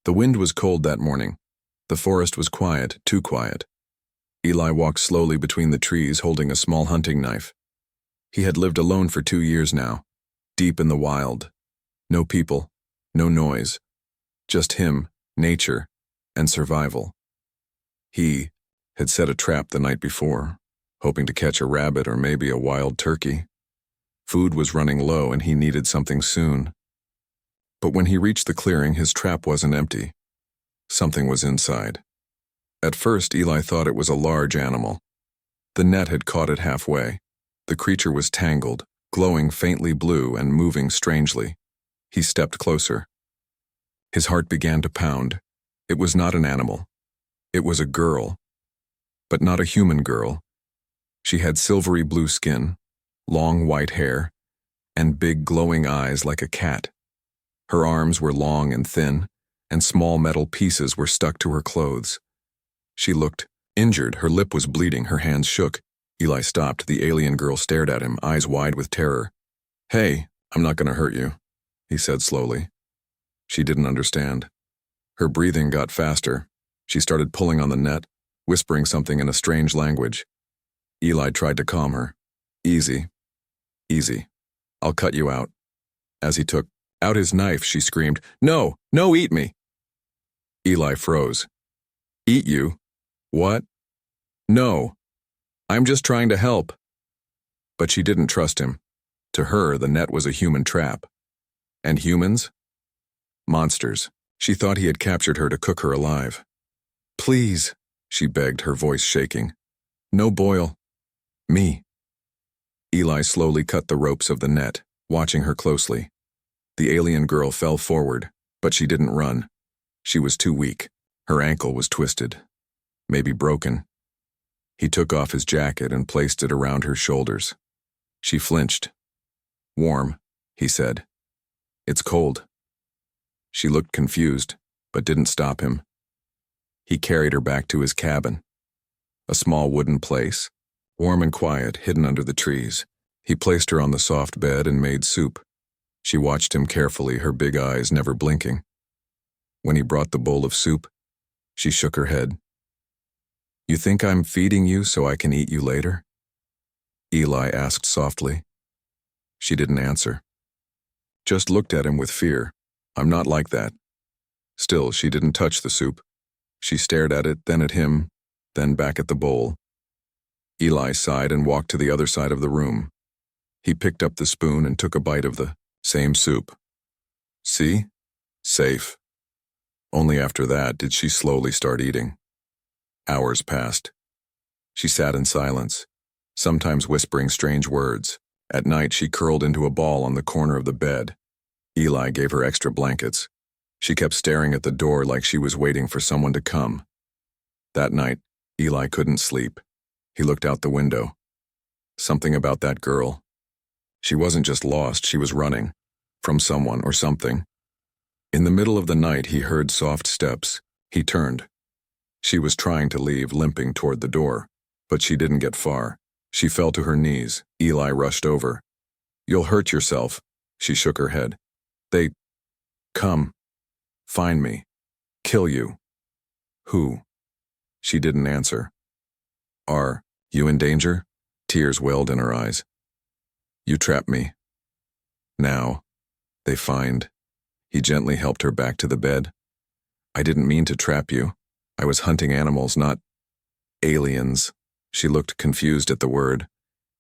The wind was cold that morning. The forest was quiet, too quiet. Eli walked slowly between the trees holding a small hunting knife. He had lived alone for 2 years now, deep in the wild. No people, no noise. Just him, nature, and survival. He had set a trap the night before, hoping to catch a rabbit or maybe a wild turkey. Food was running low and he needed something soon. But when he reached the clearing, his trap wasn't empty. Something was inside. At first, Eli thought it was a large animal. The net had caught it halfway. The creature was tangled, glowing faintly blue and moving strangely. He stepped closer. His heart began to pound. It was not an animal. It was a girl. But not a human girl. She had silvery blue skin, long white hair, and big glowing eyes like a cat. Her arms were long and thin, and small metal pieces were stuck to her clothes. She looked injured, her lip was bleeding, her hands shook. Eli stopped. The alien girl stared at him, eyes wide with terror. "Hey, I'm not going to hurt you," he said slowly. She didn't understand. Her breathing got faster. She started pulling on the net, whispering something in a strange language. Eli tried to calm her. "Easy. Easy. I'll cut you out." As he took out his knife, she screamed, "No, no, eat me." Eli froze. "Eat you? What? No. I'm just trying to help." But she didn't trust him. To her, the net was a human trap. And humans? Monsters. She thought he had captured her to cook her alive. "Please," she begged, her voice shaking. "No boil. Me." Eli slowly cut the ropes of the net, watching her closely. The alien girl fell forward, but she didn't run. She was too weak. Her ankle was twisted, maybe broken. He took off his jacket and placed it around her shoulders. She flinched. "Warm," he said. "It's cold." She looked confused, but didn't stop him. He carried her back to his cabin. A small wooden place, warm and quiet, hidden under the trees. He placed her on the soft bed and made soup. She watched him carefully, her big eyes never blinking. When he brought the bowl of soup, she shook her head. "You think I'm feeding you so I can eat you later?" Eli asked softly. She didn't answer. Just looked at him with fear. "I'm not like that." Still, she didn't touch the soup. She stared at it, then at him, then back at the bowl. Eli sighed and walked to the other side of the room. He picked up the spoon and took a bite of the same soup. "See? Safe." Only after that did she slowly start eating. Hours passed. She sat in silence, sometimes whispering strange words. At night, she curled into a ball on the corner of the bed. Eli gave her extra blankets. She kept staring at the door like she was waiting for someone to come. That night, Eli couldn't sleep. He looked out the window. Something about that girl. She wasn't just lost, she was running. From someone or something. In the middle of the night, he heard soft steps. He turned. She was trying to leave, limping toward the door. But she didn't get far. She fell to her knees. Eli rushed over. "You'll hurt yourself." She shook her head. "They come. Find me. Kill you." "Who?" She didn't answer. "Are you in danger?" Tears welled in her eyes. "You trapped me. Now, they find." He gently helped her back to the bed. "I didn't mean to trap you. I was hunting animals, not aliens." She looked confused at the word.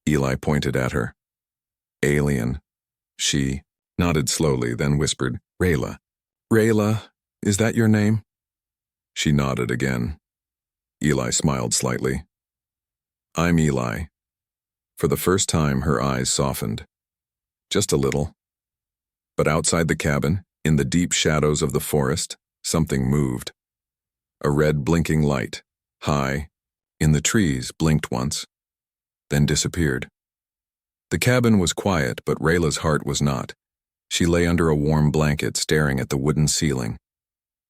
Eli pointed at her. "Alien." She nodded slowly, then whispered, "Rayla." "Rayla, is that your name?" She nodded again. Eli smiled slightly. "I'm Eli." For the first time, her eyes softened. Just a little. But outside the cabin, in the deep shadows of the forest, something moved. A red blinking light, high, in the trees, blinked once, then disappeared. The cabin was quiet, but Rayla's heart was not. She lay under a warm blanket, staring at the wooden ceiling.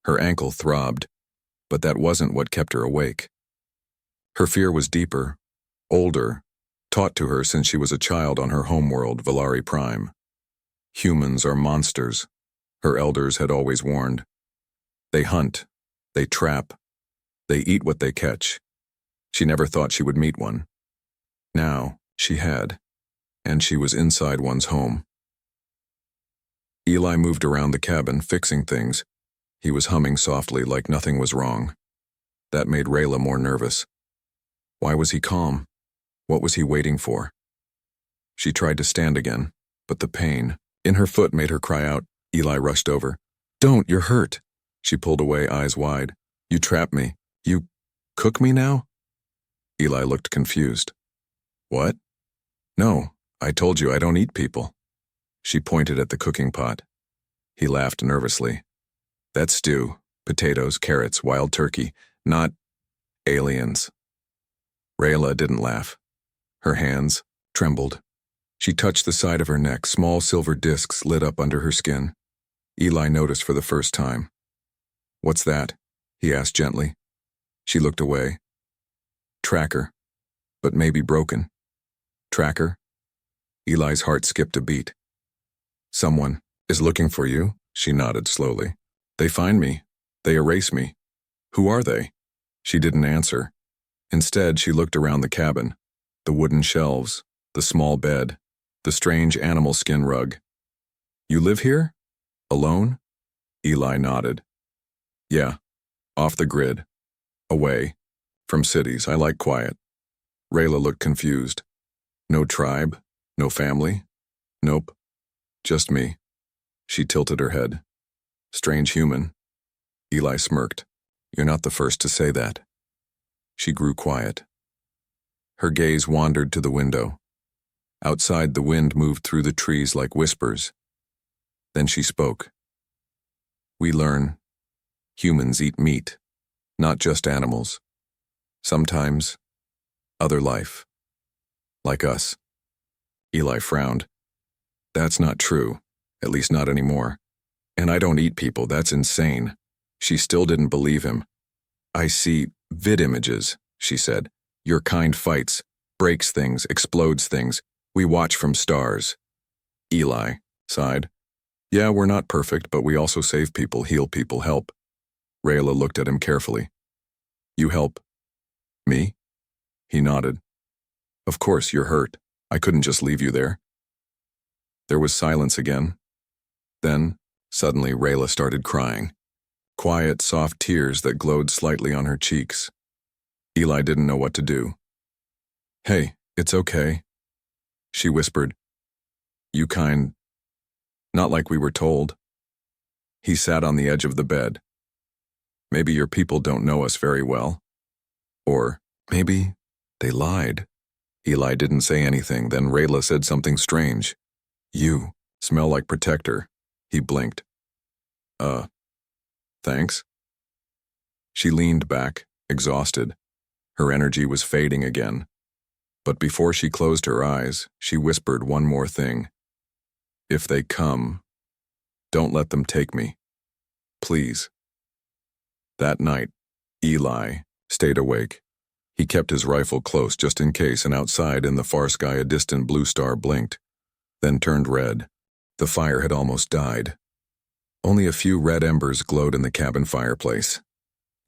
Her ankle throbbed, but that wasn't what kept her awake. Her fear was deeper, older, taught to her since she was a child on her homeworld, Valari Prime. Humans are monsters, her elders had always warned. They hunt, they trap, they eat what they catch. She never thought she would meet one. Now, she had, and she was inside one's home. Eli moved around the cabin, fixing things. He was humming softly like nothing was wrong. That made Rayla more nervous. Why was he calm? What was he waiting for? She tried to stand again, but the pain in her foot made her cry out. Eli rushed over. "Don't, you're hurt." She pulled away, eyes wide. "You trapped me. You cook me now?" Eli looked confused. "What?" "No, I told you I don't eat people." She pointed at the cooking pot. He laughed nervously. "That's stew, potatoes, carrots, wild turkey, not aliens." Rayla didn't laugh. Her hands trembled. She touched the side of her neck. Small silver discs lit up under her skin. Eli noticed for the first time. "What's that?" he asked gently. She looked away. "Tracker, but maybe broken." "Tracker?" Eli's heart skipped a beat. "Someone is looking for you," she nodded slowly. "They find me. They erase me. Who are they?" She didn't answer. Instead, she looked around the cabin. The wooden shelves, the small bed, the strange animal skin rug. "You live here? Alone?" Eli nodded. "Yeah, off the grid. Away. From cities. I like quiet." Rayla looked confused. "No tribe? No family?" "Nope. Just me." She tilted her head. "Strange human." Eli smirked. "You're not the first to say that." She grew quiet. Her gaze wandered to the window. Outside, the wind moved through the trees like whispers. Then she spoke. "We learn humans eat meat, not just animals. Sometimes other life. Like us." Eli frowned. "That's not true, at least not anymore. And I don't eat people, that's insane." She still didn't believe him. "I see vid images," she said. "Your kind fights, breaks things, explodes things. We watch from stars." Eli sighed. "Yeah, we're not perfect, but we also save people, heal people, help." Rayla looked at him carefully. "You help me?" He nodded. "Of course, you're hurt. I couldn't just leave you there." There was silence again. Then, suddenly, Rayla started crying. Quiet, soft tears that glowed slightly on her cheeks. Eli didn't know what to do. "Hey, it's okay," she whispered. "You not like we were told." He sat on the edge of the bed. "Maybe your people don't know us very well. Or maybe they lied." Eli didn't say anything, then Rayla said something strange. "You smell like protector." He blinked. Thanks." She leaned back, exhausted. Her energy was fading again. But before she closed her eyes, she whispered one more thing. "If they come, don't let them take me. Please." That night, Eli stayed awake. He kept his rifle close just in case, and outside in the far sky a distant blue star blinked, then turned red. The fire had almost died. Only a few red embers glowed in the cabin fireplace.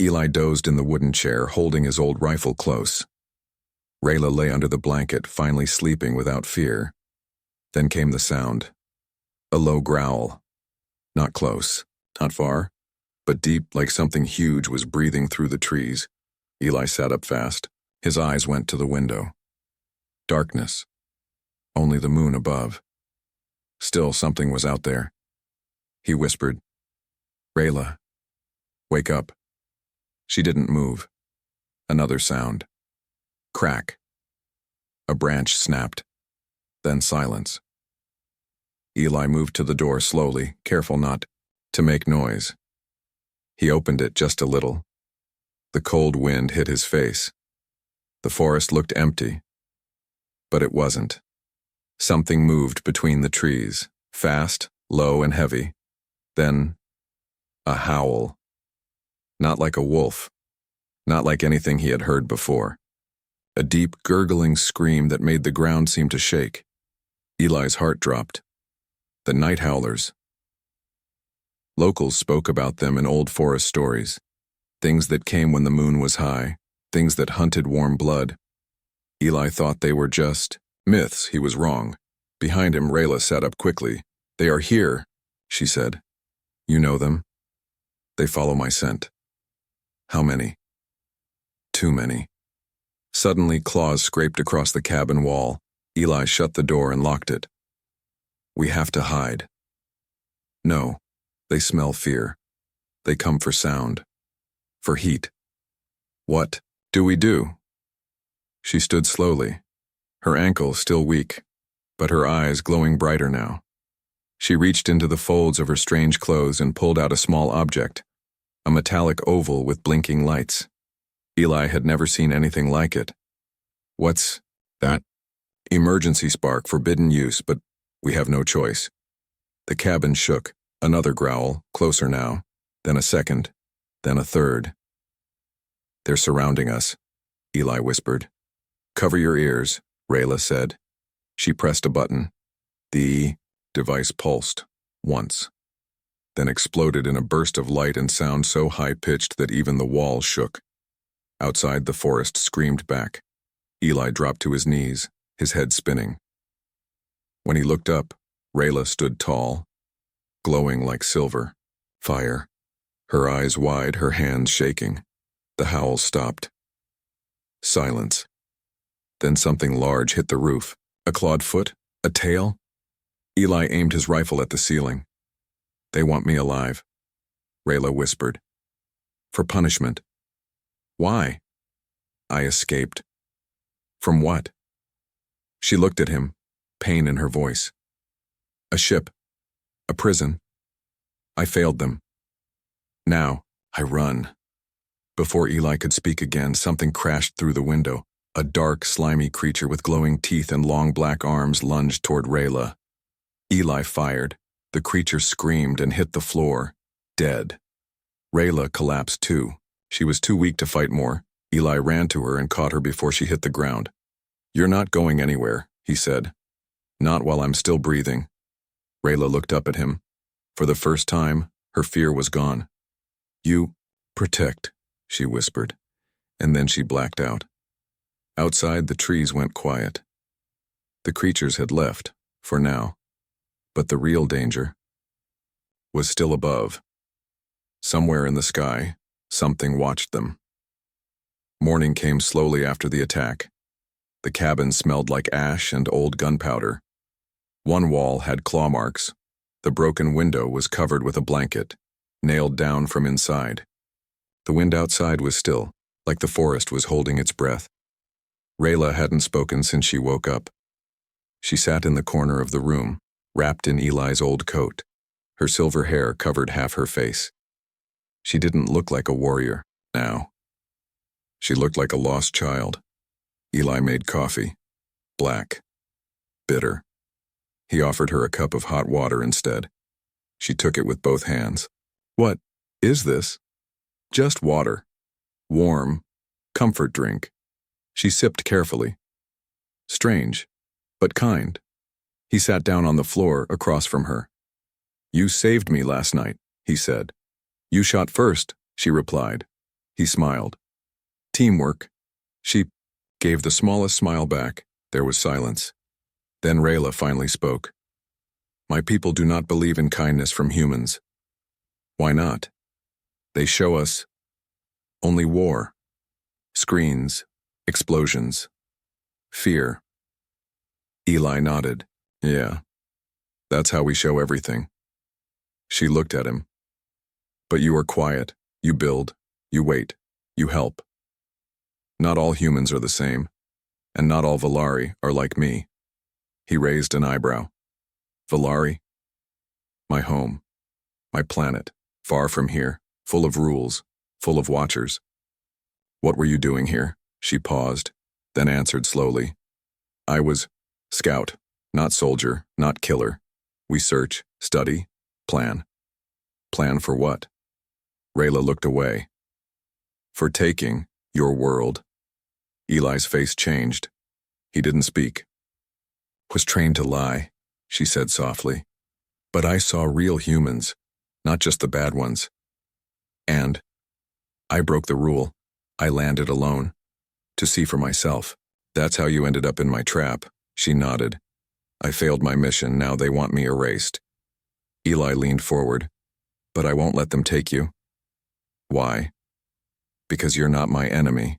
Eli dozed in the wooden chair, holding his old rifle close. Rayla lay under the blanket, finally sleeping without fear. Then came the sound. A low growl. Not close, not far, but deep, like something huge was breathing through the trees. Eli sat up fast. His eyes went to the window. Darkness. Only the moon above. Still, something was out there. He whispered, "Rayla, wake up." She didn't move. Another sound. Crack. A branch snapped. Then silence. Eli moved to the door slowly, careful not to make noise. He opened it just a little. The cold wind hit his face. The forest looked empty. But it wasn't. Something moved between the trees, fast, low, and heavy. Then, a howl. Not like a wolf. Not like anything he had heard before. A deep, gurgling scream that made the ground seem to shake. Eli's heart dropped. The night howlers. Locals spoke about them in old forest stories. Things that came when the moon was high, things that hunted warm blood. Eli thought they were just myths. He was wrong. Behind him, Rayla sat up quickly. "They are here," she said. "You know them?" "They follow my scent." "How many?" "Too many." Suddenly, claws scraped across the cabin wall. Eli shut the door and locked it. "We have to hide." "No. They smell fear. They come for sound. For heat." "What do we do?" She stood slowly, her ankle still weak, but her eyes glowing brighter now. She reached into the folds of her strange clothes and pulled out a small object, a metallic oval with blinking lights. Eli had never seen anything like it. "What's that?" "Emergency spark, forbidden use, but we have no choice." The cabin shook, another growl, closer now, then a second, then a third. "They're surrounding us," Eli whispered. "Cover your ears," Rayla said. She pressed a button. The device pulsed, once, then exploded in a burst of light and sound so high-pitched that even the walls shook. Outside, the forest screamed back. Eli dropped to his knees, his head spinning. When he looked up, Rayla stood tall, glowing like silver. Fire. Her eyes wide, her hands shaking. The howl stopped. Silence. Then something large hit the roof. A clawed foot? A tail? Eli aimed his rifle at the ceiling. "They want me alive," Rayla whispered. "For punishment." "Why?" "I escaped." "From what?" She looked at him, pain in her voice. "A ship. A prison. I failed them. Now, I run." Before Eli could speak again, something crashed through the window. A dark, slimy creature with glowing teeth and long black arms lunged toward Rayla. Eli fired. The creature screamed and hit the floor, dead. Rayla collapsed too. She was too weak to fight more. Eli ran to her and caught her before she hit the ground. "You're not going anywhere," he said. "Not while I'm still breathing." Rayla looked up at him. For the first time, her fear was gone. "You protect," she whispered, and then she blacked out. Outside, the trees went quiet. The creatures had left, for now, but the real danger was still above. Somewhere in the sky, something watched them. Morning came slowly after the attack. The cabin smelled like ash and old gunpowder. One wall had claw marks. The broken window was covered with a blanket, nailed down from inside. The wind outside was still, like the forest was holding its breath. Rayla hadn't spoken since she woke up. She sat in the corner of the room, wrapped in Eli's old coat. Her silver hair covered half her face. She didn't look like a warrior now. She looked like a lost child. Eli made coffee. Black. Bitter. He offered her a cup of hot water instead. She took it with both hands. "What is this?" "Just water. Warm. Comfort drink." She sipped carefully. Strange, but kind. He sat down on the floor across from her. "You saved me last night," he said. "You shot first," she replied. He smiled. "Teamwork." She gave the smallest smile back. There was silence. Then Rayla finally spoke. "My people do not believe in kindness from humans." "Why not?" "They show us only war. Screens. Explosions. Fear." Eli nodded. "Yeah. That's how we show everything." She looked at him. "But you are quiet. You build. You wait. You help. Not all humans are the same, and not all Valari are like me." He raised an eyebrow. "Valari?" "My home. My planet. Far from here. Full of rules. Full of watchers." "What were you doing here?" She paused, then answered slowly. "I was scout, not soldier, not killer. We search, study, plan." "Plan for what?" Rayla looked away. "For taking your world." Eli's face changed. He didn't speak. "Was trained to lie," she said softly. "But I saw real humans. not just the bad ones. And I broke the rule. I landed alone. To see for myself. That's how you ended up in my trap, she nodded. I failed my mission, now they want me erased. Eli leaned forward. But I won't let them take you. Why? Because you're not my enemy.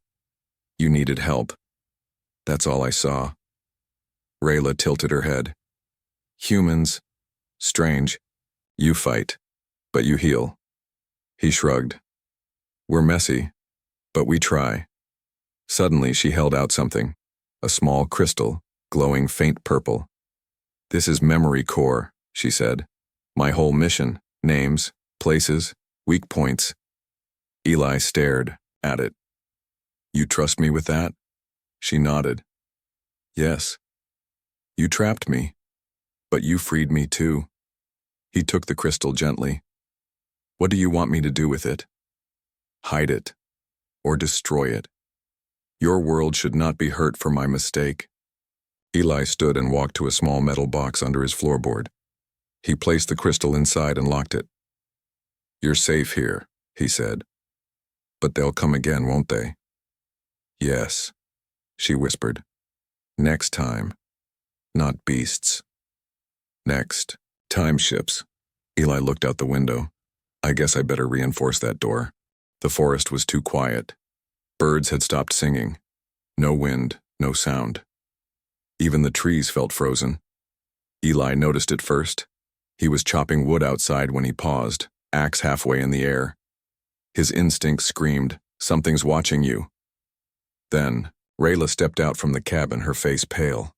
You needed help. That's all I saw. Rayla tilted her head. Humans. Strange. You fight. But you heal. He shrugged. We're messy. But we try. Suddenly she held out something. A small crystal, glowing faint purple. This is memory core, she said. My whole mission. Names, places, weak points. Eli stared at it. You trust me with that? She nodded. Yes. You trapped me. But you freed me too. He took the crystal gently. What do you want me to do with it? Hide it. Or destroy it. Your world should not be hurt for my mistake. Eli stood and walked to a small metal box under his floorboard. He placed the crystal inside and locked it. You're safe here, he said. But they'll come again, won't they? Yes, she whispered. Next time. Not beasts. Next. Time ships. Eli looked out the window. I guess I better reinforce that door. The forest was too quiet. Birds had stopped singing. No wind, no sound. Even the trees felt frozen. Eli noticed it first. He was chopping wood outside when he paused, axe halfway in the air. His instinct screamed, something's watching you. Then, Rayla stepped out from the cabin, her face pale.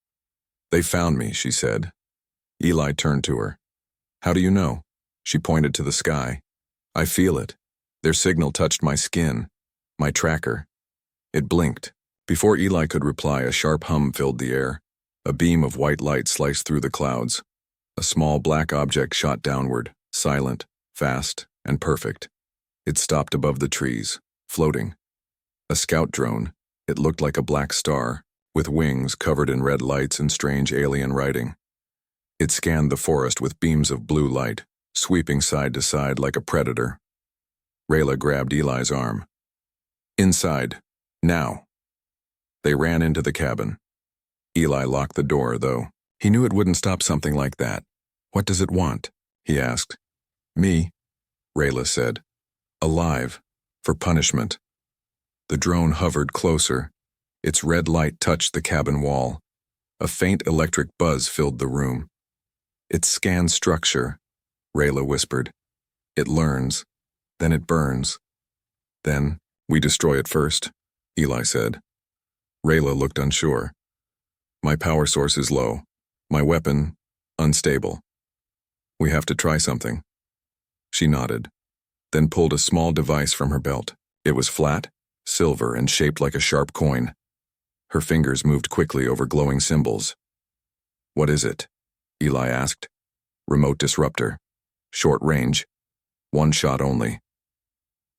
They found me, she said. Eli turned to her. How do you know? She pointed to the sky. I feel it. Their signal touched my skin, my tracker. It blinked. Before Eli could reply, a sharp hum filled the air. A beam of white light sliced through the clouds. A small black object shot downward, silent, fast, and perfect. It stopped above the trees, floating. A scout drone. It looked like a black star, with wings covered in red lights and strange alien writing. It scanned the forest with beams of blue light, sweeping side to side like a predator. Rayla grabbed Eli's arm. Inside. Now. They ran into the cabin. Eli locked the door, though. He knew it wouldn't stop something like that. What does it want? He asked. Me, Rayla said. Alive. For punishment. The drone hovered closer. Its red light touched the cabin wall. A faint electric buzz filled the room. It scans structure, Rayla whispered. It learns. Then it burns. Then, we destroy it first, Eli said. Rayla looked unsure. My power source is low. My weapon, unstable. We have to try something. She nodded, then pulled a small device from her belt. It was flat, silver, and shaped like a sharp coin. Her fingers moved quickly over glowing symbols. What is it? Eli asked. Remote disruptor. Short range. One shot only.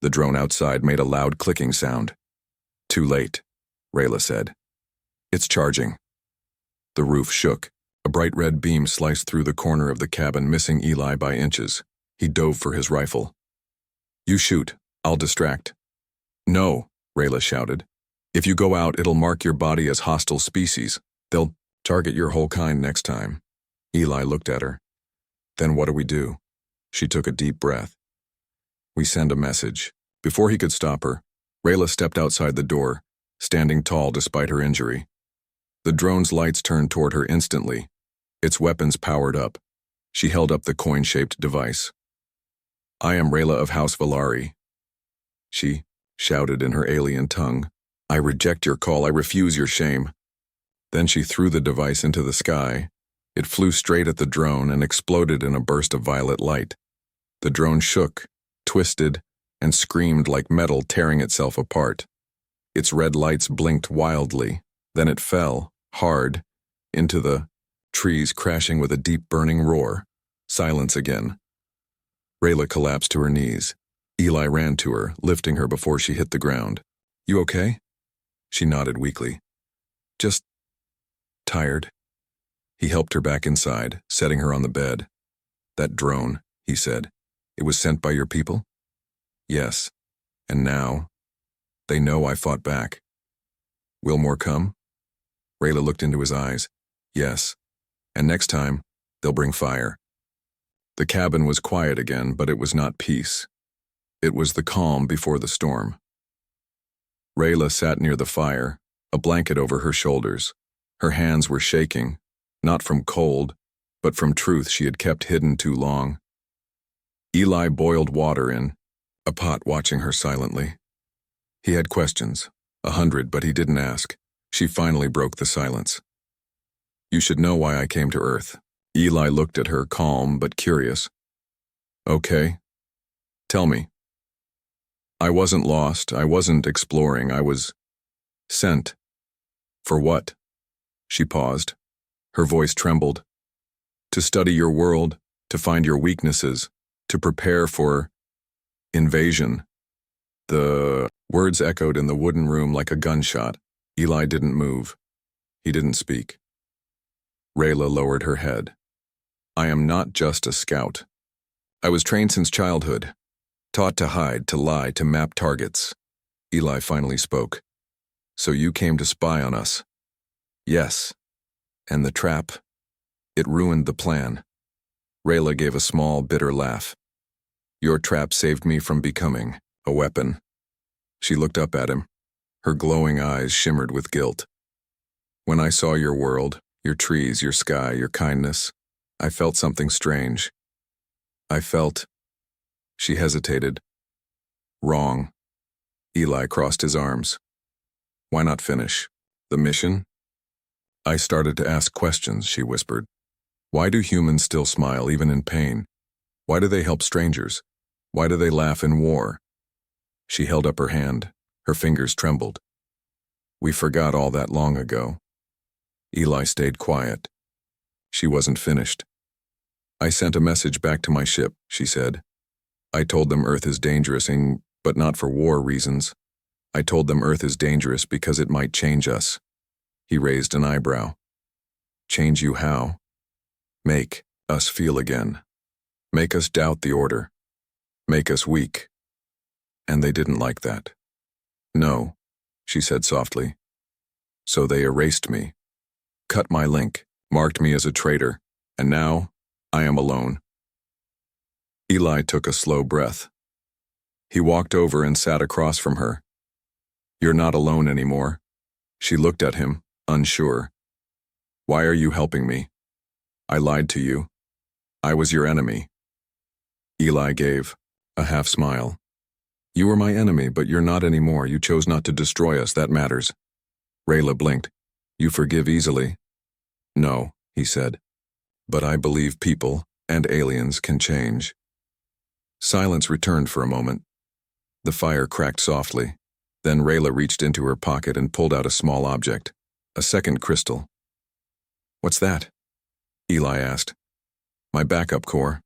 The drone outside made a loud clicking sound. Too late, Rayla said. It's charging. The roof shook. A bright red beam sliced through the corner of the cabin, missing Eli by inches. He dove for his rifle. You shoot. I'll distract. No, Rayla shouted. If you go out, it'll mark your body as hostile species. They'll target your whole kind next time. Eli looked at her. Then what do we do? She took a deep breath. We send a message. Before he could stop her, Rayla stepped outside the door, standing tall despite her injury. The drone's lights turned toward her instantly. Its weapons powered up. She held up the coin-shaped device. I am Rayla of House Valari. She shouted in her alien tongue. I reject your call. I refuse your shame. Then she threw the device into the sky. It flew straight at the drone and exploded in a burst of violet light. The drone shook, twisted, and screamed like metal tearing itself apart. Its red lights blinked wildly. Then it fell, hard, into the trees, crashing with a deep burning roar. Silence again. Rayla collapsed to her knees. Eli ran to her, lifting her before she hit the ground. You okay? She nodded weakly. Just tired. He helped her back inside, setting her on the bed. That drone, he said. It was sent by your people? Yes. And now? They know I fought back. Will more come? Rayla looked into his eyes. Yes. And next time, they'll bring fire. The cabin was quiet again, but it was not peace. It was the calm before the storm. Rayla sat near the fire, a blanket over her shoulders. Her hands were shaking, not from cold, but from truth she had kept hidden too long. Eli boiled water in a pot, watching her silently. He had questions, 100, but he didn't ask. She finally broke the silence. You should know why I came to Earth. Eli looked at her, calm but curious. Okay. Tell me. I wasn't lost, I wasn't exploring, I was sent. For what? She paused. Her voice trembled. To study your world, to find your weaknesses, to prepare for invasion. The words echoed in the wooden room like a gunshot. Eli didn't move. He didn't speak. Rayla lowered her head. I am not just a scout. I was trained since childhood, taught to hide, to lie, to map targets. Eli finally spoke. So you came to spy on us? Yes. And the trap? It ruined the plan. Rayla gave a small, bitter laugh. Your trap saved me from becoming a weapon. She looked up at him. Her glowing eyes shimmered with guilt. When I saw your world, your trees, your sky, your kindness, I felt something strange. I felt... She hesitated. Wrong. Eli crossed his arms. Why not finish? The mission? I started to ask questions, she whispered. Why do humans still smile even in pain? Why do they help strangers? Why do they laugh in war? She held up her hand. Her fingers trembled. We forgot all that long ago. Eli stayed quiet. She wasn't finished. I sent a message back to my ship, she said. I told them Earth is dangerous, but not for war reasons. I told them Earth is dangerous because it might change us. He raised an eyebrow. Change you how? Make us feel again. Make us doubt the order. Make us weak. And they didn't like that. No, she said softly. So they erased me, cut my link, marked me as a traitor, and now I am alone. Eli took a slow breath. He walked over and sat across from her. You're not alone anymore. She looked at him, unsure. Why are you helping me? I lied to you. I was your enemy. Eli gave a half smile. You were my enemy, but you're not anymore. You chose not to destroy us, that matters. Rayla blinked. You forgive easily? No, he said. But I believe people and aliens can change. Silence returned for a moment. The fire cracked softly. Then Rayla reached into her pocket and pulled out a small object, a second crystal. What's that? Eli asked. My backup core.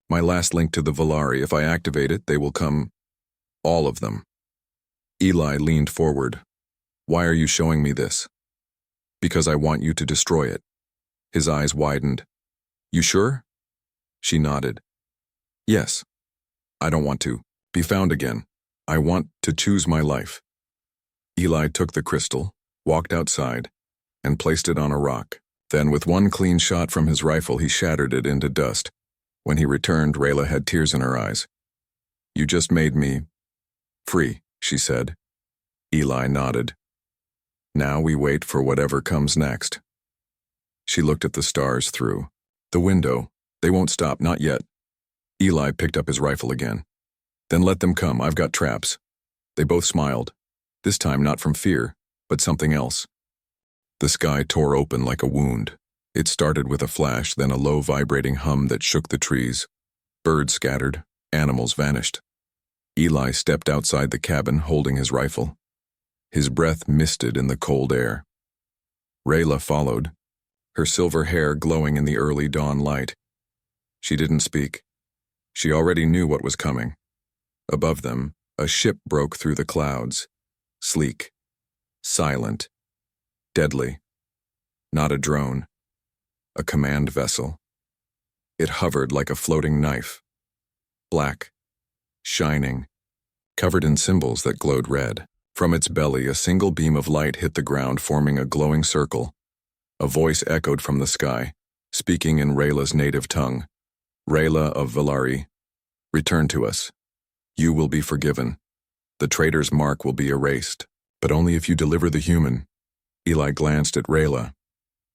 My last link to the Volari. If I activate it, they will come. All of them. Eli leaned forward. Why are you showing me this? Because I want you to destroy it. His eyes widened. You sure? She nodded. Yes. I don't want to be found again. I want to choose my life. Eli took the crystal, walked outside, and placed it on a rock. Then, with one clean shot from his rifle, he shattered it into dust. When he returned, Rayla had tears in her eyes. You just made me free, she said. Eli nodded. Now we wait for whatever comes next. She looked at the stars through the window. They won't stop, not yet. Eli picked up his rifle again. Then let them come, I've got traps. They both smiled. This time not from fear, but something else. The sky tore open like a wound. It started with a flash, then a low vibrating hum that shook the trees. Birds scattered, animals vanished. Eli stepped outside the cabin holding his rifle. His breath misted in the cold air. Rayla followed, her silver hair glowing in the early dawn light. She didn't speak. She already knew what was coming. Above them, a ship broke through the clouds, sleek, silent, deadly. Not a drone, a command vessel. It hovered like a floating knife. black, shining, covered in symbols that glowed red. From its belly, a single beam of light hit the ground, forming a glowing circle. A voice echoed from the sky, speaking in Rayla's native tongue. Rayla of Villari, return to us. You will be forgiven. The traitor's mark will be erased, but only if you deliver the human. Eli glanced at Rayla.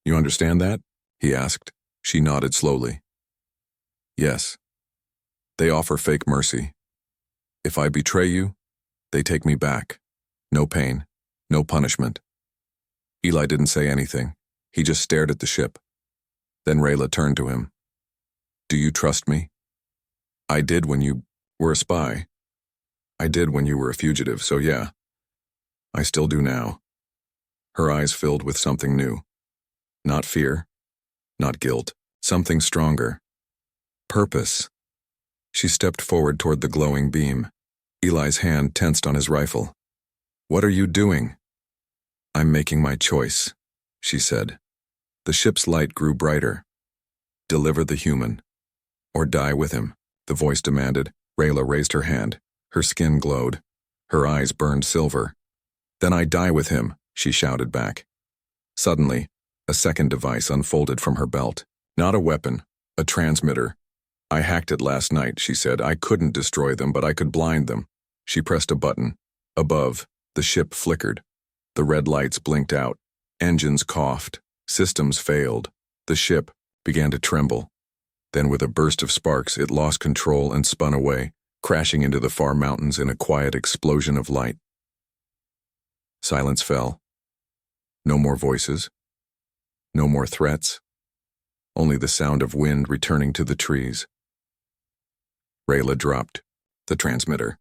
You understand that? He asked. She nodded slowly. Yes. They offer fake mercy. If I betray you, they take me back. No pain, no punishment. Eli didn't say anything. He just stared at the ship. Then Rayla turned to him. Do you trust me? I did when you were a spy. I did when you were a fugitive, so yeah. I still do now. Her eyes filled with something new. Not fear, not guilt, something stronger. Purpose. She stepped forward toward the glowing beam. Eli's hand tensed on his rifle. What are you doing? I'm making my choice, she said. The ship's light grew brighter. Deliver the human. Or die with him, the voice demanded. Rayla raised her hand. Her skin glowed. Her eyes burned silver. Then I die with him, she shouted back. Suddenly, a second device unfolded from her belt. Not a weapon, a transmitter. I hacked it last night, she said. I couldn't destroy them, but I could blind them. She pressed a button. Above, the ship flickered. The red lights blinked out. Engines coughed. Systems failed. The ship began to tremble. Then with a burst of sparks, it lost control and spun away, crashing into the far mountains in a quiet explosion of light. Silence fell. No more voices. No more threats. Only the sound of wind returning to the trees. Rayla dropped the transmitter.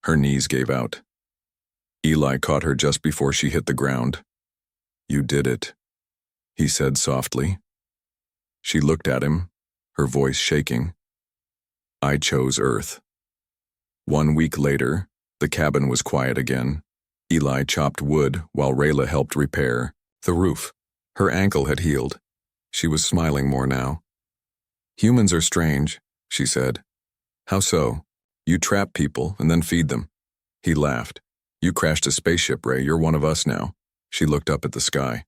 Her knees gave out. Eli caught her just before she hit the ground. You did it, he said softly. She looked at him, her voice shaking. I chose Earth. 1 week later, the cabin was quiet again. Eli chopped wood while Rayla helped repair the roof. Her ankle had healed. She was smiling more now. Humans are strange, she said. How so? You trap people and then feed them. He laughed. You crashed a spaceship, Ray. You're one of us now. She looked up at the sky.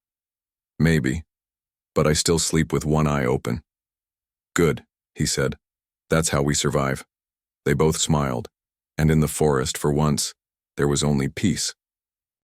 Maybe, but I still sleep with one eye open. Good, he said. That's how we survive. They both smiled, and in the forest, for once, there was only peace.